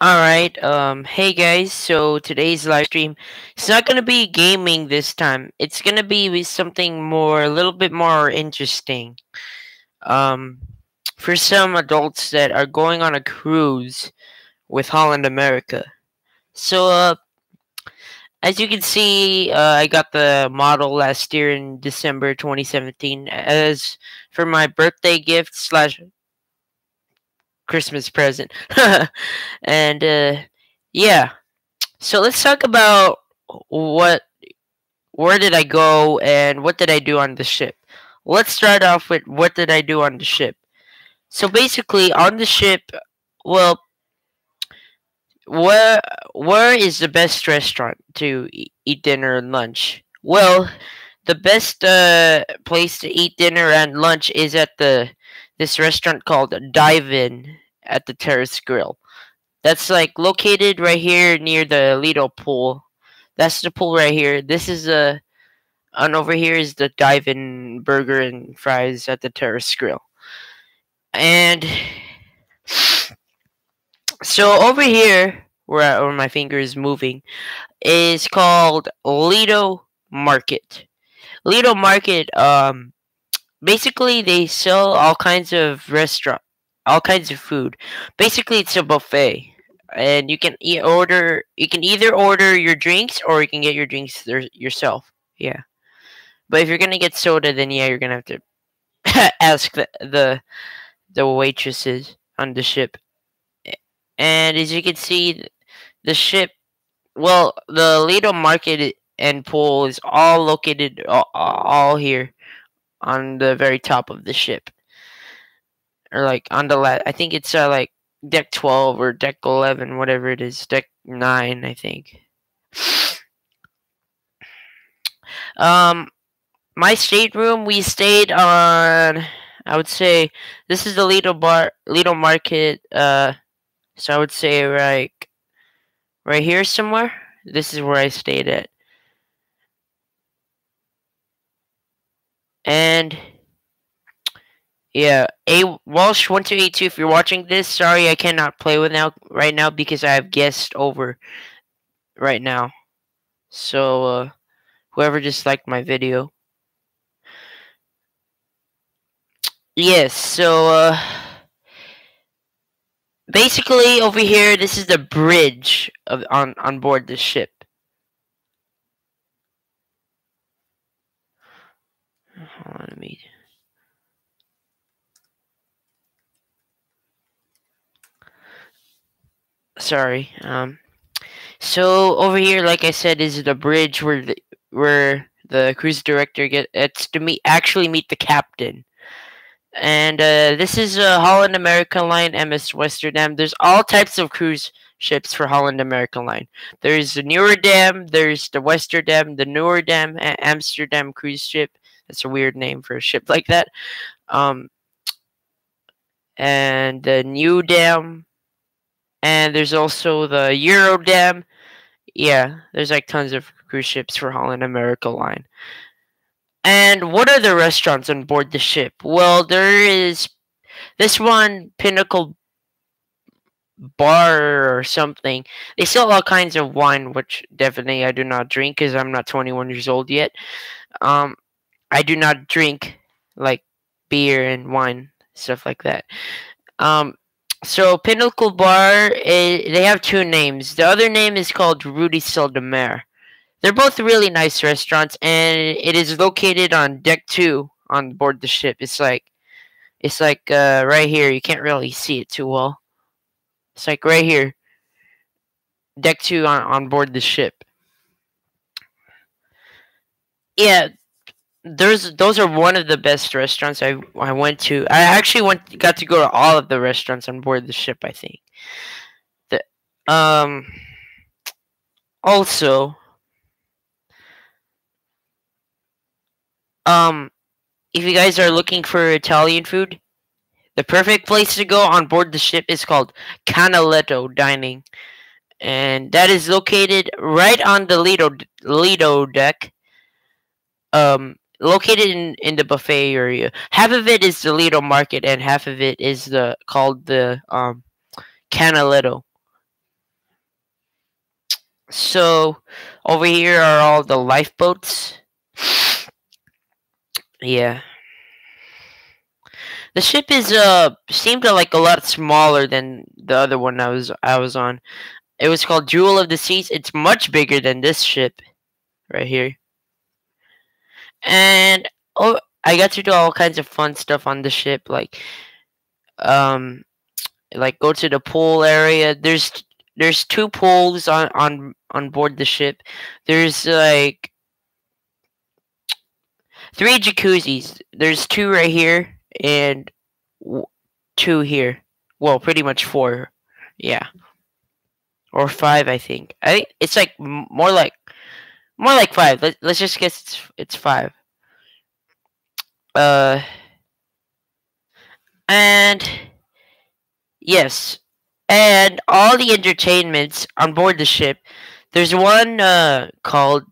Alright, hey guys, so today's live stream, it's not gonna be gaming this time. It's gonna be with something more, a little bit more interesting. Um, for some adults that are going on a cruise with Holland America. So, as you can see, I got the model last year in December 2017 as for my birthday gift slash Christmas present. And, yeah. So let's talk about what where did I go and what did I do on the ship. Let's start off with what did I do on the ship. So basically on the ship, well, where where is the best restaurant to eat dinner and lunch? Well, the best place to eat dinner and lunch is at the this restaurant called Dive In at the Terrace Grill. That's like located right here near the Lido pool. That's the pool right here. This is a and over here is the dive-in burger and fries at the Terrace Grill. And so over here, where my finger is moving, is called Lido Market. Lido Market, basically they sell all kinds of food. Basically, it's a buffet, and You can either order your drinks or you can get your drinks yourself. Yeah, but if you're gonna get soda, then yeah, you're gonna have to ask the waitresses on the ship. And as you can see, the ship, well, the Lido Market and pool is all located all here on the very top of the ship, or like on the I think it's like deck 12 or deck 11, whatever it is, deck 9, I think. Um, my stateroom, we stayed on. I would say this is the Lido Market. So I would say right here somewhere. This is where I stayed at. And yeah, A Walsh 1282. If you're watching this, sorry I cannot play with now right now because I have guests over right now. So whoever just liked my video. Yes. So basically over here, this is the bridge of on board the ship. Hold on, let me. Sorry. So over here, like I said, is the bridge where the cruise director gets to meet the captain. And this is Holland American Line MS Westerdam. There's all types of cruise ships for Holland American Line. There's the Dam, there's the Westerdam, the Noordam, Amsterdam cruise ship. That's a weird name for a ship like that. Um, and the New Dam, and there's also the Eurodam. Yeah, there's like tons of cruise ships for Holland America Line. And what are the restaurants on board the ship? Well, there is this one, Pinnacle Bar or something. They sell all kinds of wine, which definitely I do not drink because I'm not 21 years old yet. Um, I do not drink like beer and wine, stuff like that. Um, so Pinnacle Bar, they have two names. The other name is called Rudy Sildemer. They're both really nice restaurants, and it is located on deck 2 on board the ship. It's like right here. You can't really see it too well. It's like right here, deck 2 on board the ship. Yeah, those are one of the best restaurants I went to. I actually got to go to all of the restaurants on board the ship. I think. The also um if you guys are looking for Italian food, the perfect place to go on board the ship is called Canaletto Dining, and that is located right on the Lido deck. Located in the buffet area. Half of it is the Lido Market, and half of it is the called the Canaletto. So over here are all the lifeboats. Yeah. The ship is seemed like a lot smaller than the other one I was on. It was called Jewel of the Seas. It's much bigger than this ship right here. And oh, I got to do all kinds of fun stuff on the ship, um like go to the pool area. There's two pools on board the ship. There's like three jacuzzis. There's two right here and two here. Well, pretty much four. Yeah, or five. I think. I think it's like more like five. Let's just guess it's five. Uh, and yes, and all the entertainments on board the ship. There's one called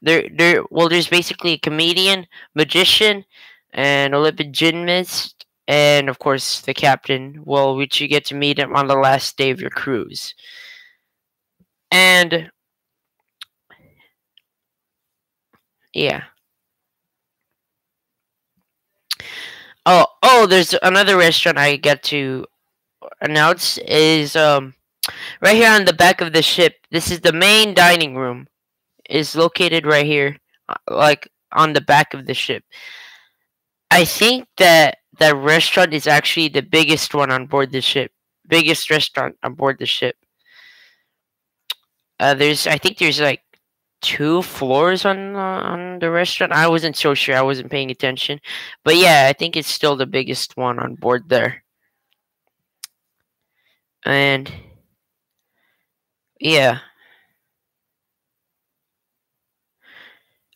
there's basically a comedian, magician, and Olympic gymnast, and of course the captain. Well, which you get to meet him on the last day of your cruise. And yeah. Oh, there's another restaurant I get to announce is right here on the back of the ship. This is the main dining room. Is located right here, like on the back of the ship. I think that that restaurant is actually the biggest one on board the ship. Biggest restaurant on board the ship. I think there's like two floors on the restaurant. I wasn't so sure. I wasn't paying attention, but yeah, I think it's still the biggest one on board there. And yeah,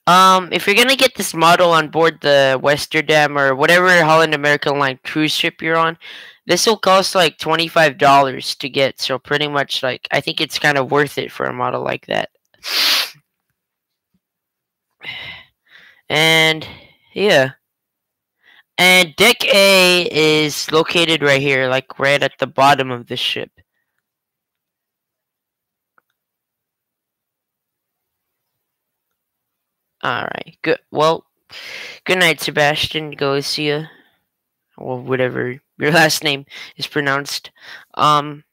if you're gonna get this model on board the Westerdam or whatever Holland American Line cruise ship you're on, this will cost like $25 to get. So pretty much, like, I think it's kind of worth it for a model like that. And yeah, and deck A is located right here, like right at the bottom of the ship. All right, good. Well, good night, Sebastian Galicia, or whatever your last name is pronounced. Um,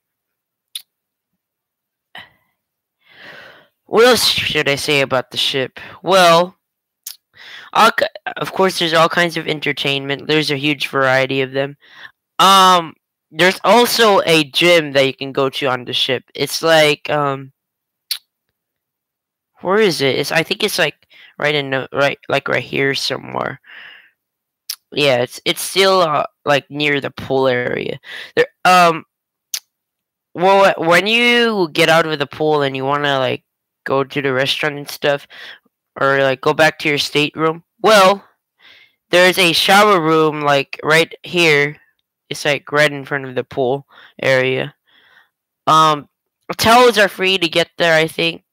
what else should I say about the ship? Well, of course, there's all kinds of entertainment. There's a huge variety of them. Um, there's also a gym that you can go to on the ship. It's like where is it? I think it's like right here somewhere. Yeah, it's still like near the pool area. There well, when you get out of the pool and you want to like go to the restaurant and stuff, or like go back to your stateroom, well, there's a shower room like right here. It's like right in front of the pool area. Um, Towels are free to get there, I think.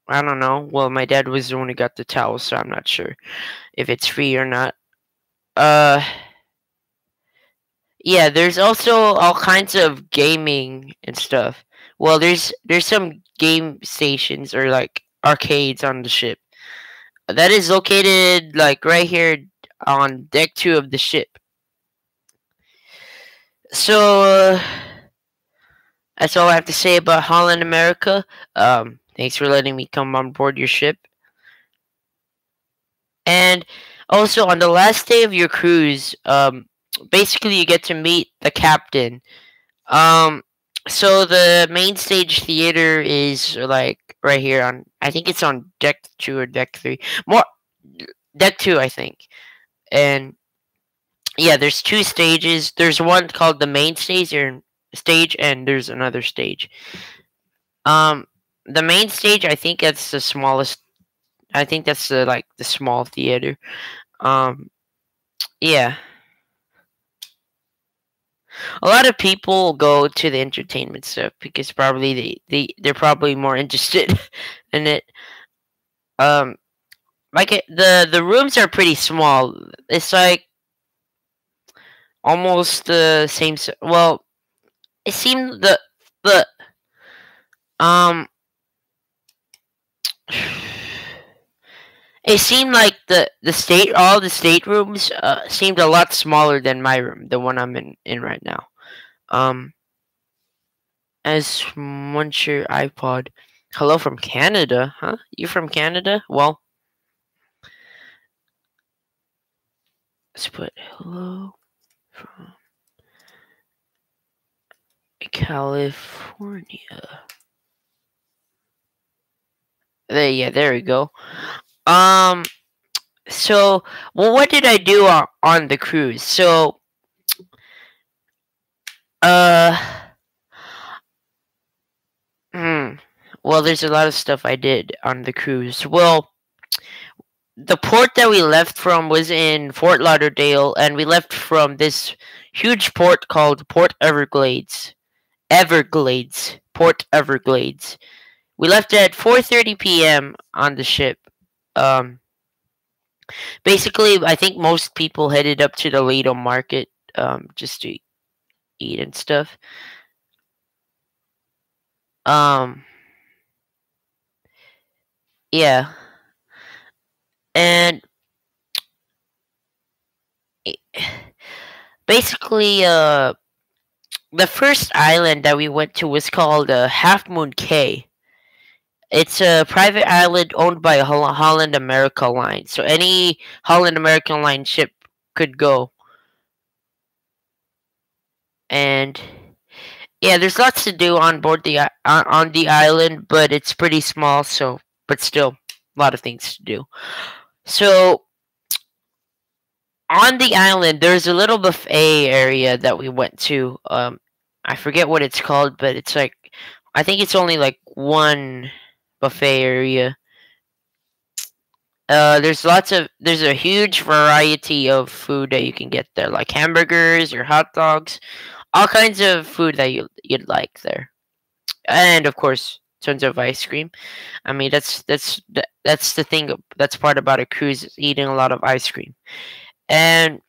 I don't know. Well, my dad was the one who got the towels, so I'm not sure if it's free or not. Uh, yeah, there's also all kinds of gaming and stuff. Well, there's some game stations or like arcades on the ship. That is located like right here on deck 2 of the ship. So that's all I have to say about Holland America. Thanks for letting me come on board your ship. And also on the last day of your cruise, basically you get to meet the captain. Um, so the main stage theater is like right here on. I think it's on deck 2 or deck 3. More deck 2, I think. And yeah, there's two stages. There's one called the main stage, and there's another stage. Um, the main stage, I think that's the smallest. I think that's the small theater. Um, yeah, a lot of people go to the entertainment stuff because probably they're probably more interested in it. Um, the rooms are pretty small. It's like almost the same. Well, it seemed the um It seemed like all the staterooms seemed a lot smaller than my room, the one I'm in right now. Um, as Muncher iPod. Hello from Canada, huh? You from Canada? Well, let's put hello from California. There we go. Um, so, well, what did I do on the cruise? So, uh, hmm. Well, there's a lot of stuff I did on the cruise. Well, the port that we left from was in Fort Lauderdale, and we left from this huge port called Port Everglades. Port Everglades. We left at 4:30 p.m. on the ship. Um, Basically, I think most people headed up to the Lido Market just to eat and stuff. Um, yeah, and basically, the first island that we went to was called Half Moon Cay. It's a private island owned by a Holland America Line, so any Holland American Line ship could go. And yeah, there's lots to do on board on the island, but it's pretty small. So, but still, a lot of things to do. So on the island, there's a little buffet area that we went to. I forget what it's called, but it's like I think it's only like one buffet area. There's a huge variety of food that you can get there, like hamburgers or hot dogs, all kinds of food that you'd like there, and of course tons of ice cream. I mean that's the thing that's part about a cruise is eating a lot of ice cream. And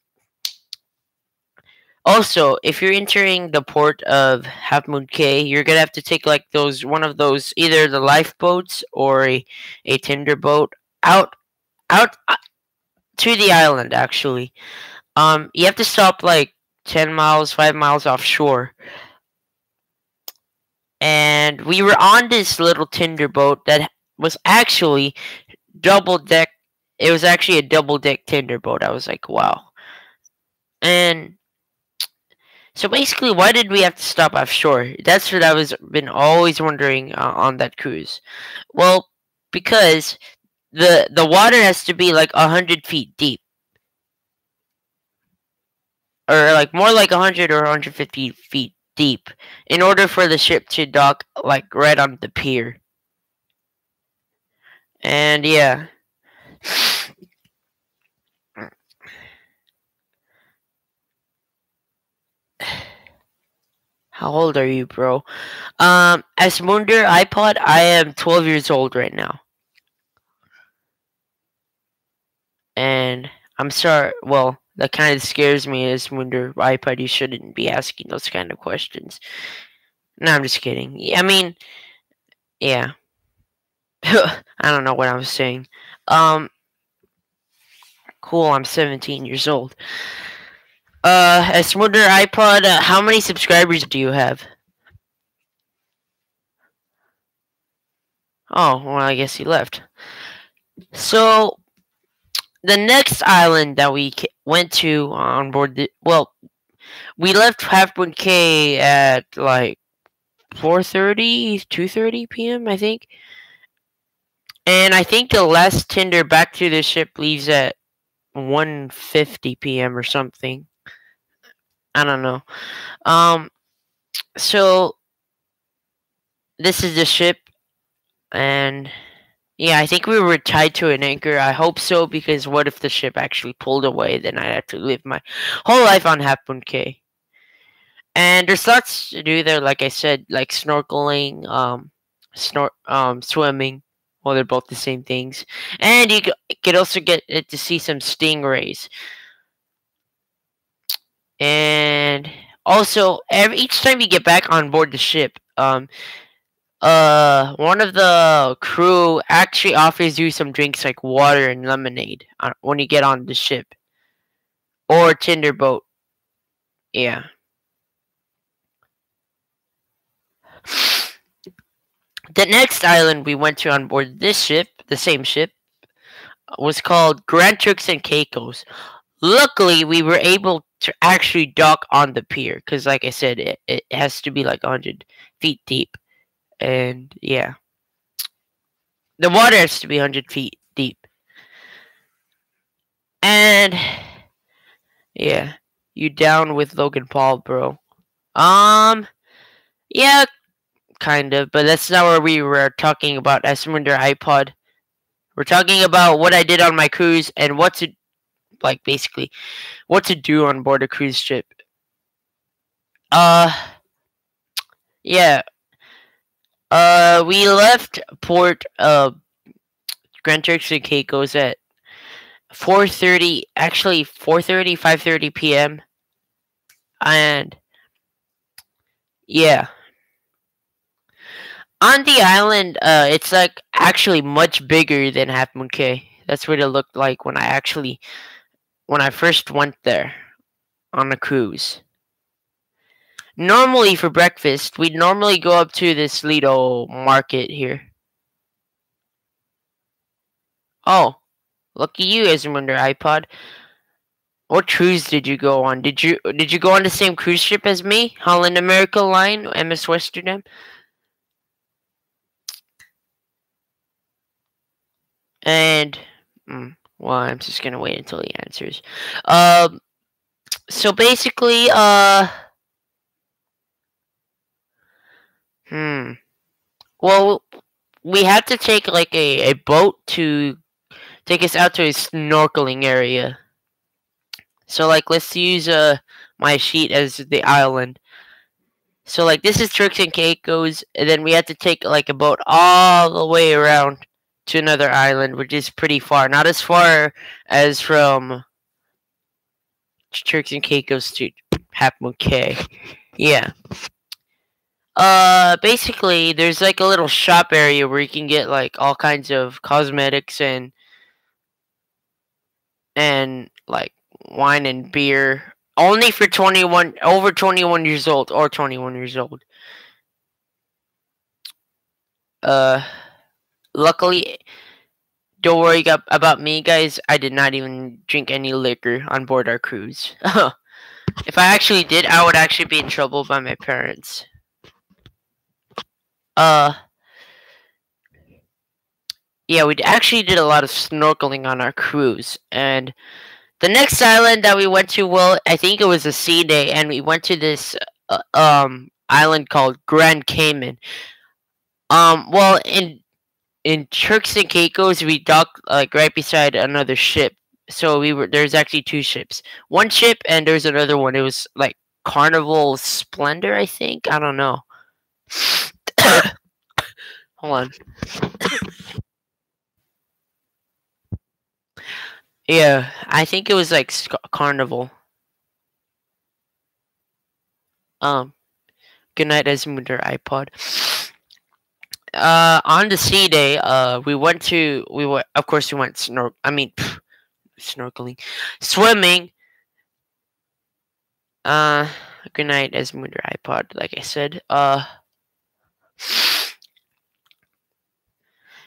also, if you're entering the port of Half Moon Cay, you're gonna have to take like those one of those either the lifeboats or a tender boat out to the island. Actually, you have to stop like 10 miles, 5 miles offshore, and we were on this little tender boat that was actually double deck. It was actually a double deck tender boat. I was like, wow. And so basically, why did we have to stop offshore? That's what I was been always wondering on that cruise. Well, because the water has to be like 100 feet deep, or like more like 100 or 150 feet deep, in order for the ship to dock like right on the pier. And yeah. How old are you, bro? As Munder iPod, I am 12 years old right now. And I'm sorry. Well, that kind of scares me as Munder iPod. You shouldn't be asking those kind of questions. No, I'm just kidding. I mean, yeah. I don't know what I was saying. Um, cool. I'm 17 years old. As Munder iPod, how many subscribers do you have? Oh, well, I guess he left. So the next island that we went to on board we left Half Moon Cay at like 4:30, 2:30 p.m. I think, and I think the last tender back to the ship leaves at 1:50 p.m. or something. I don't know. Um, so this is the ship, and yeah, I think we were tied to an anchor. I hope so, because what if the ship actually pulled away? Then I'd have to live my whole life on Half Moon Cay. And there's lots to do there, like I said, like snorkeling, swimming. Well, they're both the same things. And you could also get to see some stingrays. And also, each time you get back on board the ship, One of the crew actually offers you some drinks like water and lemonade when you get on the ship or Tinder boat. Yeah. The next island we went to on board this ship, the same ship, was called Grand Turks and Caicos. Luckily, we were able to actually dock on the pier because, like I said, it has to be like 100 feet deep. And yeah, the water has to be 100 feet deep. And yeah, you down with Logan Paul, bro? Yeah, kind of, but that's not where we were talking about Esmeralda iPod. We're talking about what I did on my cruise and what to basically what to do on board a cruise ship. Uh yeah. We left port Grand Turks and Caicos at 4:30, actually 4:30, 5:30 p.m. And yeah. On the island, it's like actually much bigger than Half Moon Cay. That's what it looked like when I first went there on a cruise. Normally for breakfast, we'd normally go up to this little market here. Oh, lucky you, Esmeralda iPod. What cruise did you go on? Did you go on the same cruise ship as me? Holland America Line, MS Westerdam? And well, I'm just gonna wait until he answers. So basically, well, we had to take like a boat to take us out to a snorkeling area. So like, let's use my sheet as the island. So like, this is Turks and Caicos, and then we had to take like a boat all the way around to another island, which is pretty far. Not as far as from Turks and Caicos to Half Moon Cay. Yeah. Basically, there's like a little shop area where you can get like all kinds of cosmetics and like wine and beer, only for over 21 years old or 21 years old. Luckily, don't worry about me, guys. I did not even drink any liquor on board our cruise. If I actually did, I would actually be in trouble by my parents. Yeah, we actually did a lot of snorkeling on our cruise, and the next island that we went to, well, I think it was a sea day, and we went to this island called Grand Cayman. Well, in Turks and Caicos, we docked like right beside another ship. So there's actually two ships. One ship and there's another one. It was like Carnival Splendor, I think. I don't know. Hold on. Yeah, I think it was like Carnival. Good night, Esmeralda iPod. On the sea day, of course we went snorkeling, swimming. Good night, Esmeralda iPod. Like I said,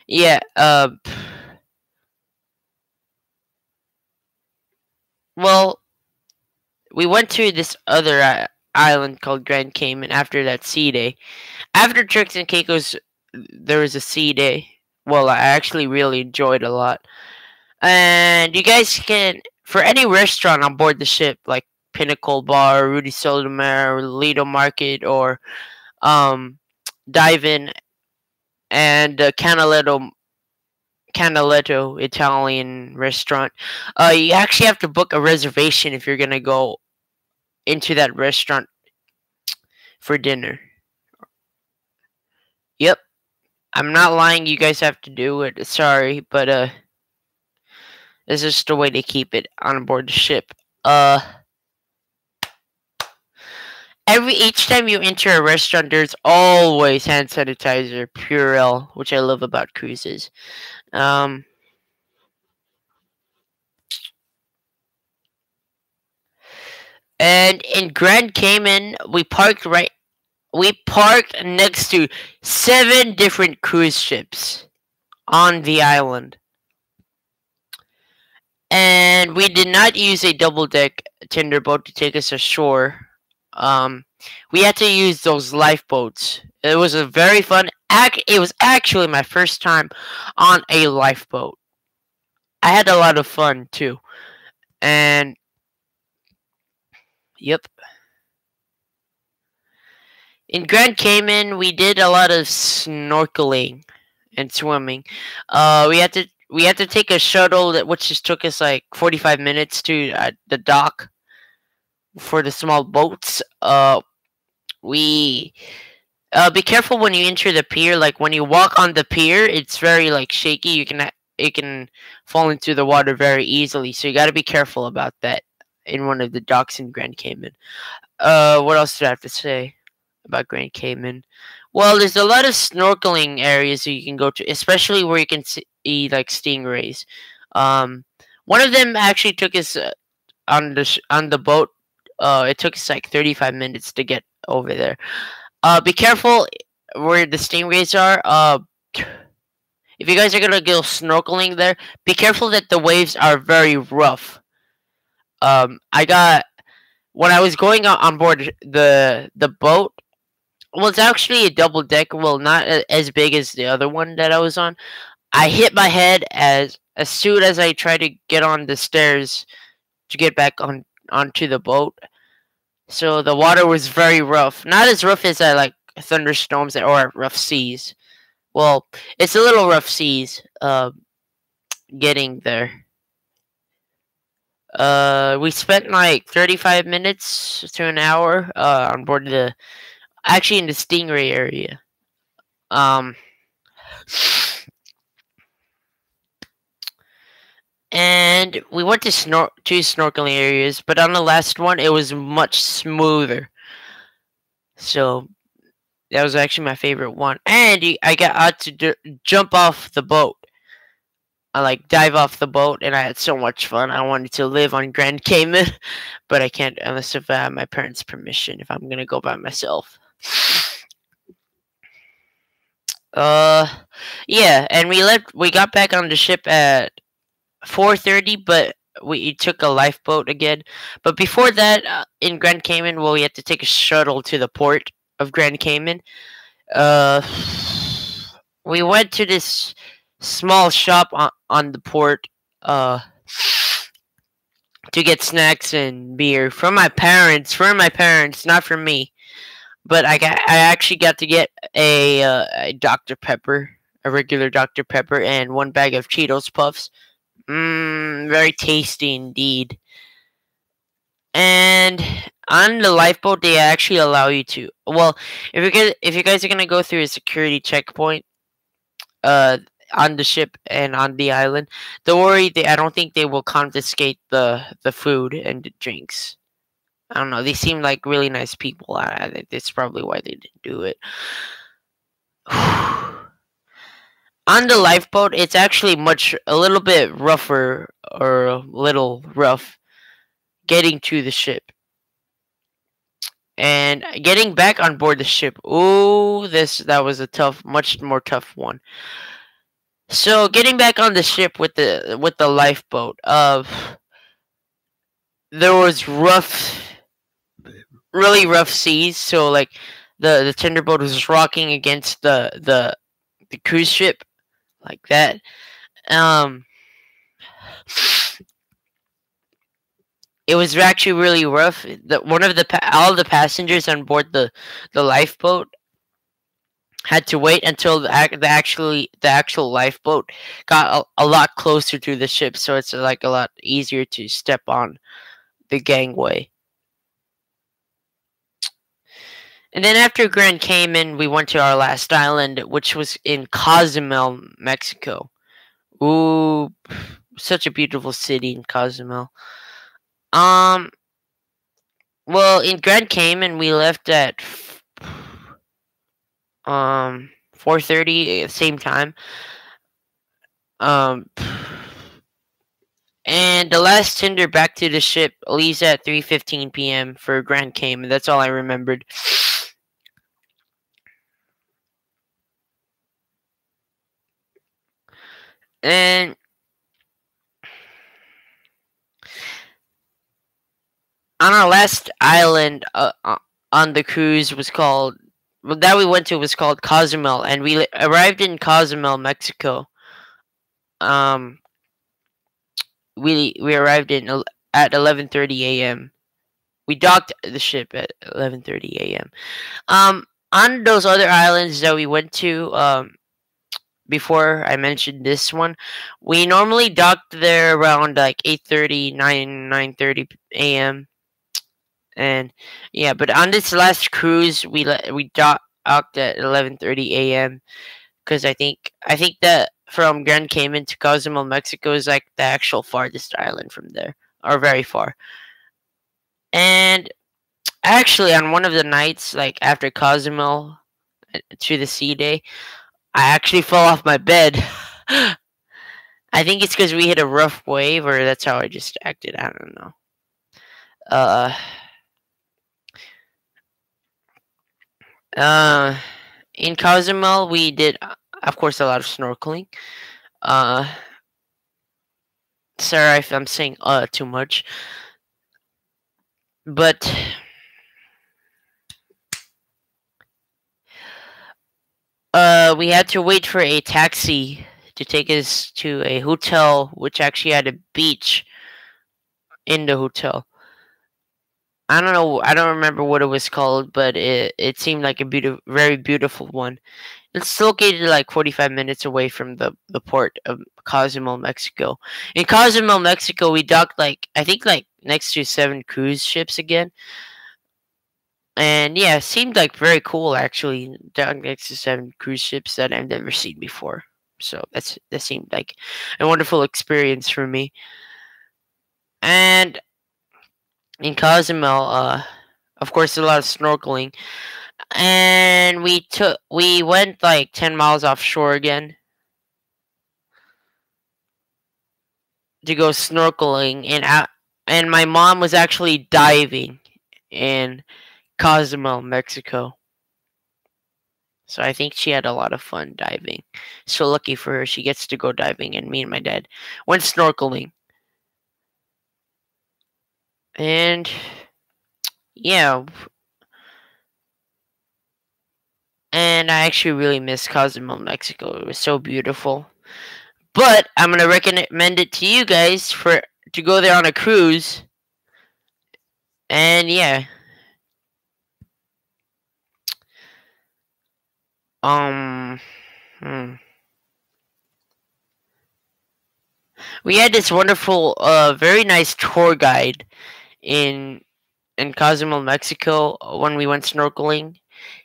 yeah, well, we went to this other island called Grand Cayman after that sea day. After Turks and Caicos, there was a sea day. Well, I actually really enjoyed a lot. And you guys can, for any restaurant on board the ship, like Pinnacle Bar, Rudy Sotomayor, Lido Market, or Dive In, and Canaletto Italian restaurant, you actually have to book a reservation if you're gonna go into that restaurant for dinner. Yep, I'm not lying. You guys have to do it. Sorry, but this is just a way to keep it on board the ship. Each time you enter a restaurant, there's always hand sanitizer, Purell, which I love about cruises. Um, and in Grand Cayman, we parked next to 7 different cruise ships on the island. And we did not use a double deck tender boat to take us ashore. Um, we had to use those lifeboats. It was a very fun. It was actually my first time on a lifeboat. I had a lot of fun too. And yep, in Grand Cayman, we did a lot of snorkeling and swimming. We had to take a shuttle which just took us like 45 minutes to the dock for the small boats. We be careful when you enter the pier. Like when you walk on the pier, it's very like shaky. It can fall into the water very easily. So you got to be careful about that in one of the docks in Grand Cayman. What else do I have to say about Grand Cayman? Well, there's a lot of snorkeling areas that you can go to, especially where you can see like stingrays. Um, One of them actually took us on the boat. It took us like 35 minutes to get over there. Be careful where the stingrays are. If you guys are gonna go snorkeling there, be careful that the waves are very rough. I got when I was going on board the boat. Well, it's actually a double deck. Well, not as big as the other one that I was on. I hit my head as soon as I tried to get on the stairs to get back onto the boat. So the water was very rough. Not as rough as I like thunderstorms or rough seas. Well, it's a little rough seas. Getting there. We spent like 35 minutes to an hour on board actually in the Stingray area. Um, and we went to two snorkeling areas, but on the last one, it was much smoother. So that was actually my favorite one. And I got out to jump off the boat. I like dive off the boat, and I had so much fun. I wanted to live on Grand Cayman, but I can't unless if I have my parents' permission. If I'm gonna go by myself. Yeah, and we got back on the ship at 4:30, but we took a lifeboat again. But before that, in Grand Cayman, well, we had to take a shuttle to the port of Grand Cayman. Uh, we went to this small shop on the port to get snacks and beer from my parents, not from me. But I actually got to get a Dr. Pepper, a regular Dr. Pepper, and 1 bag of Cheetos Puffs. Very tasty indeed. And on the lifeboat, they actually allow you to. Well, if you guys are gonna go through a security checkpoint, on the ship and on the island, don't worry. I don't think they will confiscate the food and the drinks. I don't know. They seem like really nice people. I think that's probably why they didn't do it. On the lifeboat, it's actually a little bit rougher or a little rough getting to the ship. And getting back on board the ship. Ooh, that was a much more tough one. So getting back on the ship with the lifeboat, there was really rough seas. So like the tender boat was rocking against the cruise ship like that. It was actually really rough. All the passengers on board the lifeboat had to wait until the actual lifeboat got a lot closer to the ship, so it's like a lot easier to step on the gangway. And then after Grand Cayman, we went to our last island, which was in Cozumel, Mexico. Ooh, such a beautiful city in Cozumel. Well, in Grand Cayman, we left at 4:30 at the same time. Um, and the last tender back to the ship leaves at 3:15 p.m. for Grand Cayman. That's all I remembered. And on our last island on the cruise was called well, that we went to was called Cozumel, and we arrived in Cozumel, Mexico. Um, we arrived at 11:30 a.m. We docked the ship at 11:30 a.m. On those other islands that we went to, before I mentioned this one, we normally docked there around like 8:30, 9:30 a.m. And yeah, but on this last cruise, we docked at 11:30 a.m. because I think that from Grand Cayman to Cozumel, Mexico is like the actual farthest island from there, or very far. And actually, on one of the nights, like after Cozumel to the sea day, I actually fell off my bed. I think it's because we hit a rough wave, or that's how I just acted. I don't know. Uh, uh, in Cozumel, we did, of course, a lot of snorkeling. Uh, Sorry if I'm saying too much, but we had to wait for a taxi to take us to a hotel, which actually had a beach in the hotel. I don't know. I don't remember what it was called, but it seemed like a very beautiful one. It's located like 45 minutes away from the port of Cozumel, Mexico. In Cozumel, Mexico, we docked like I think like next to 7 cruise ships again, and yeah, it seemed like very cool actually. Docked next to 7 cruise ships that I've never seen before. So that seemed like a wonderful experience for me. And in Cozumel, of course, a lot of snorkeling, and we went like 10 miles offshore again to go snorkeling, and my mom was actually diving in Cozumel, Mexico. So I think she had a lot of fun diving. So lucky for her, she gets to go diving, and me and my dad went snorkeling. And yeah, and I actually really miss Cozumel, Mexico. It was so beautiful. But I'm gonna recommend it to you guys for to go there on a cruise. And yeah, um, hmm. We had this wonderful, very nice tour guide in Cozumel, Mexico when we went snorkeling.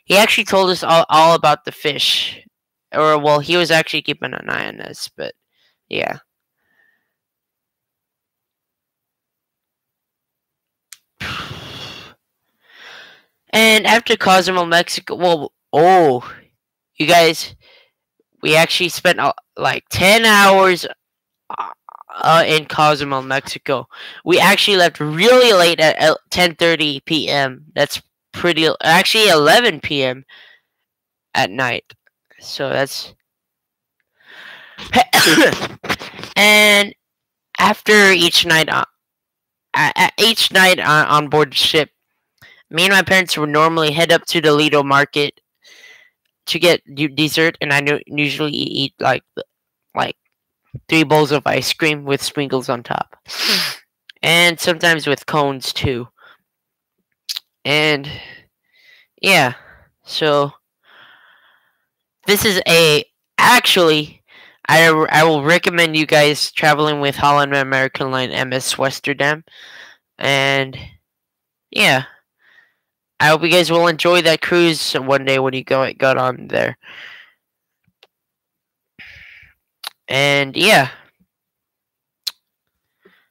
He actually told us all about the fish, or well, he was actually keeping an eye on us. But yeah, and after Cozumel, Mexico, well, oh, you guys, we actually spent like 10 hours in Cozumel, Mexico. We actually left really late at 10:30 p.m. That's pretty actually 11 p.m. at night. So that's and after each night on board the ship, me and my parents would normally head up to the Lido Market to get dessert, and I usually eat like 3 bowls of ice cream with sprinkles on top, and sometimes with cones too. And yeah, so this is a actually I will recommend you guys traveling with Holland American Line MS Westerdam, and yeah, I hope you guys will enjoy that cruise one day when you got on there. And yeah,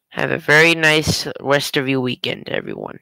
have a very nice rest of your weekend, everyone.